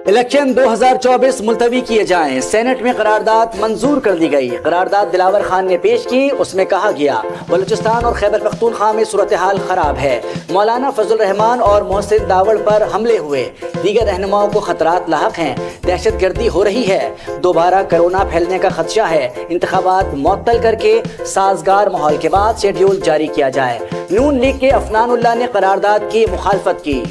Election 2024 मुलतवी किए जाएं। Senate में करारदाद मंजूर कर दी गई। करारदाद दिलावर खान ने पेश की। उसमें कहा गया बलूचिस्तान और खैबर पख्तूनख्वा में सूरत हाल खराब है। मौलाना फजल रहमान और मोहसिन दावड़ पर हमले हुए। दीगर रहनुमाओं को खतरात लाहक हैं। दहशत गर्दी हो रही है। दोबारा कोरोना फैलने का खदशा है। इंतखाबात मुअत्तल करके साजगार माहौल के बाद शेड्यूल जारी किया जाए। नून लीग के अफनानुल्लाह ने करारदाद की मुखालफत की।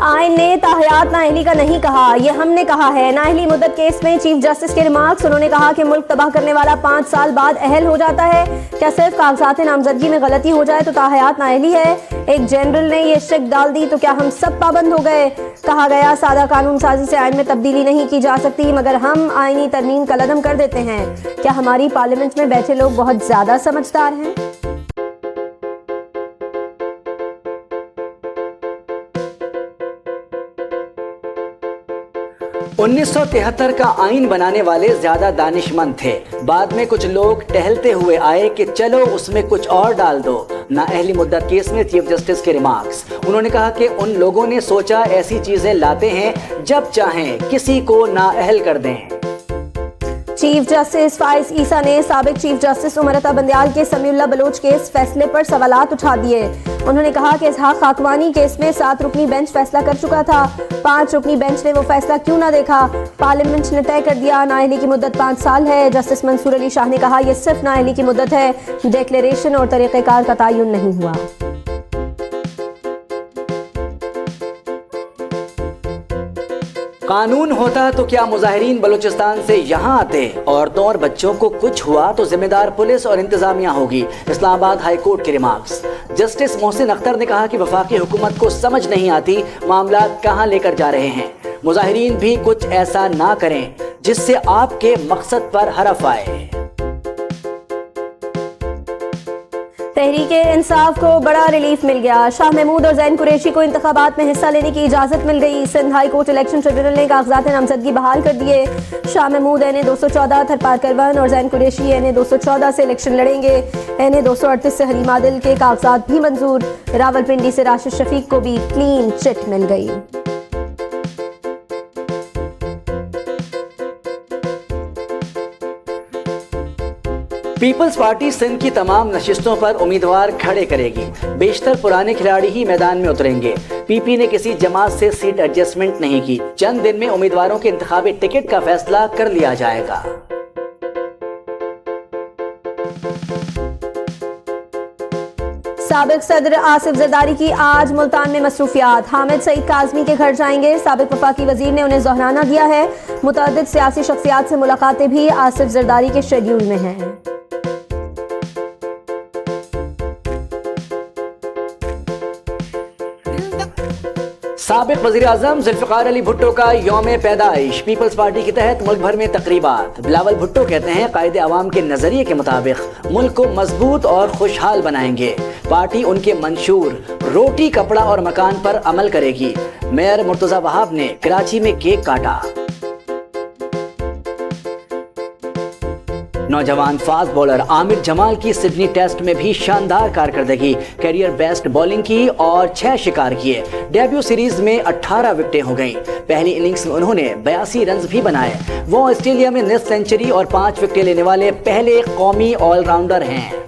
आइन ने ताहयात नाअहली का नहीं कहा, यह हमने कहा है। नाअहली मुद्दत केस में चीफ जस्टिस के रिमार्क्स। उन्होंने कहा कि मुल्क तबाह करने वाला 5 साल बाद अहल हो जाता है। क्या सिर्फ कागजात नामजदगी में गलती हो जाए तो ताहयात नाअहली है? एक जनरल ने यह शक डाल दी तो क्या हम सब पाबंद हो गए? कहा गया सादा कानून साजी से आइन में तब्दीली नहीं की जा सकती, मगर हम आइनी तरमीम कलअदम कर देते हैं। क्या हमारी पार्लियामेंट में बैठे लोग बहुत ज्यादा समझदार हैं? 1973 का आइन बनाने वाले ज्यादा दानिशमंद थे। बाद में कुछ लोग टहलते हुए आए कि चलो उसमें कुछ और डाल दो। नाअहली मुद्दत केस में चीफ जस्टिस के रिमार्क्स। उन्होंने कहा कि उन लोगों ने सोचा ऐसी चीजें लाते हैं जब चाहें किसी को नाअहल कर दें। चीफ जस्टिस फाइज ईसा ने साबिक चीफ जस्टिस उमर अता बंदयाल के समीउल्लाह बलोच केस फैसले पर सवालात उठा दिए। उन्होंने कहा कि इसहाक खाकवानी केस में 7 रुकनी बेंच फैसला कर चुका था। 5 रुकनी बेंच ने वो फैसला क्यों ना देखा? पार्लियामेंट ने तय कर दिया नाअहली की मुद्दत 5 साल है। जस्टिस मंसूर अली शाह ने कहा यह सिर्फ नाअहली की मुद्दत है, डिक्लेरेशन और तरीक़ेकार का तयन नहीं हुआ। कानून होता तो क्या मुजाहिरीन बलूचिस्तान से यहाँ आते? औरतों और बच्चों को कुछ हुआ तो जिम्मेदार पुलिस और इंतजामिया होगी। इस्लामाबाद हाई कोर्ट के रिमार्क्स। जस्टिस मोहसिन अख्तर ने कहा कि वफाकी हुकूमत को समझ नहीं आती मामला कहाँ लेकर जा रहे हैं। मुजाहिरीन भी कुछ ऐसा ना करें जिससे आपके मकसद पर हरफ आए। तहरीके इंसाफ को बड़ा रिलीफ मिल गया। शाह महमूद और जैन कुरैशी को इंतखाबात में हिस्सा लेने की इजाजत मिल गई। Sindh high court election tribunal ने कागजात नामजदगी बहाल कर दिए। शाह महमूद NA 214 थरपारकर 1 और जैन कुरैशी NA 214 से इलेक्शन लड़ेंगे। NA 238 से हलीम आदिल के कागजात भी मंजूर। रावलपिंडी से राशिद शफीक को भी क्लीन चिट मिल गई। पीपल्स पार्टी सिंध की तमाम नशिस्तों पर उम्मीदवार खड़े करेगी। बेशतर पुराने खिलाड़ी ही मैदान में उतरेंगे। पीपी ने किसी जमात से सीट एडजस्टमेंट नहीं की। चंद दिन में उम्मीदवारों के इंतखाबी टिकट का फैसला कर लिया जाएगा। साबिक सदर आसिफ जरदारी की आज मुल्तान में मसरूफियात। हामिद सईद काज़मी के घर जाएंगे। साबिक वफाकी वजीर ने उन्हें जोहराना दिया है। मुतअद्दिद सियासी शख्सियात से मुलाकातें भी आसिफ जरदारी के शेड्यूल में हैं। साबिक वज़ीर आज़म जुल्फ़िकार अली भुट्टो का यौम पैदाइश। पीपल्स पार्टी के तहत मुल्क भर में तकरीबात। बिलावल भुट्टो कहते हैं कायदे अवाम के नजरिए के मुताबिक मुल्क को मजबूत और खुशहाल बनाएंगे। पार्टी उनके मंशूर रोटी कपड़ा और मकान पर अमल करेगी। मेयर मुर्तजा वहाब ने कराची में केक काटा। नौजवान फास्ट बॉलर आमिर जमाल की सिडनी टेस्ट में भी शानदार कारकर्दगी। कैरियर बेस्ट बॉलिंग की और 6 शिकार किए। डेब्यू सीरीज में 18 विकेटें हो गईं। पहली इनिंग्स में उन्होंने 82 रन भी बनाए। वो ऑस्ट्रेलिया में निस्फ सेंचुरी और 5 विकेटें लेने वाले पहले कौमी ऑलराउंडर हैं।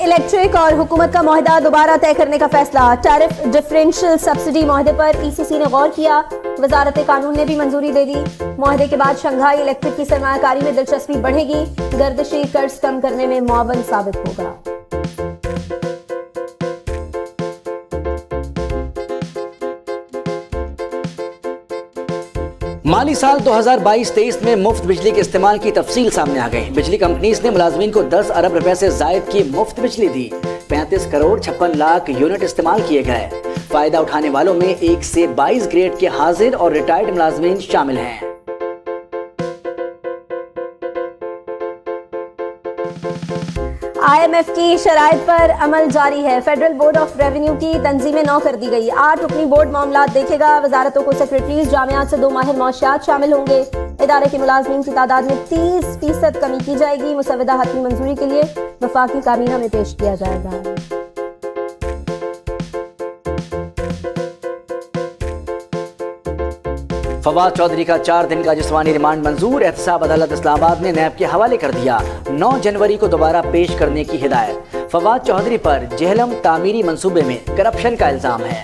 इलेक्ट्रिक और हुकूमत का मुआहदा दोबारा तय करने का फैसला। टैरिफ डिफरेंशियल सब्सिडी मुआहदे पर ECC ने गौर किया। वजारत कानून ने भी मंजूरी दे दी। मुआहदे के बाद शंघाई इलेक्ट्रिक की सरमायाकारी में दिलचस्पी बढ़ेगी। गर्दिशी कर्ज कम करने में मुआवन साबित होगा। माली साल 2022-23 में मुफ्त बिजली के इस्तेमाल की तफसील सामने आ गई। बिजली कंपनीज ने मुलाजमीन को 10 अरब रुपए से जायद की मुफ्त बिजली दी। 35 करोड़ 56 लाख यूनिट इस्तेमाल किए गए। फायदा उठाने वालों में 1 से 22 ग्रेड के हाजिर और रिटायर्ड मुलाजमीन शामिल हैं। IMF की शराइत पर अमल जारी है। फेडरल बोर्ड ऑफ रेवेन्यू की तंजीमें 9 कर दी गई। 8 रुकनी बोर्ड मामलात देखेगा। वजारतों को सेक्रेटरीज, जामियात से 2 माहिर मौशियात शामिल होंगे। इदारे के मुलाजमीन की तादाद में 30% कमी की जाएगी। मुसवदा हतमी मंजूरी के लिए वफाकी काबीना में पेश किया जाएगा। फवाद चौधरी का 4 दिन का जिस्मानी रिमांड मंजूर। एहतसाब अदालत इस्लामाबाद ने नैब के हवाले कर दिया। 9 जनवरी को दोबारा पेश करने की हिदायत। फवाद चौधरी पर जेहलम तामीरी मंसूबे में करप्शन का इल्जाम है।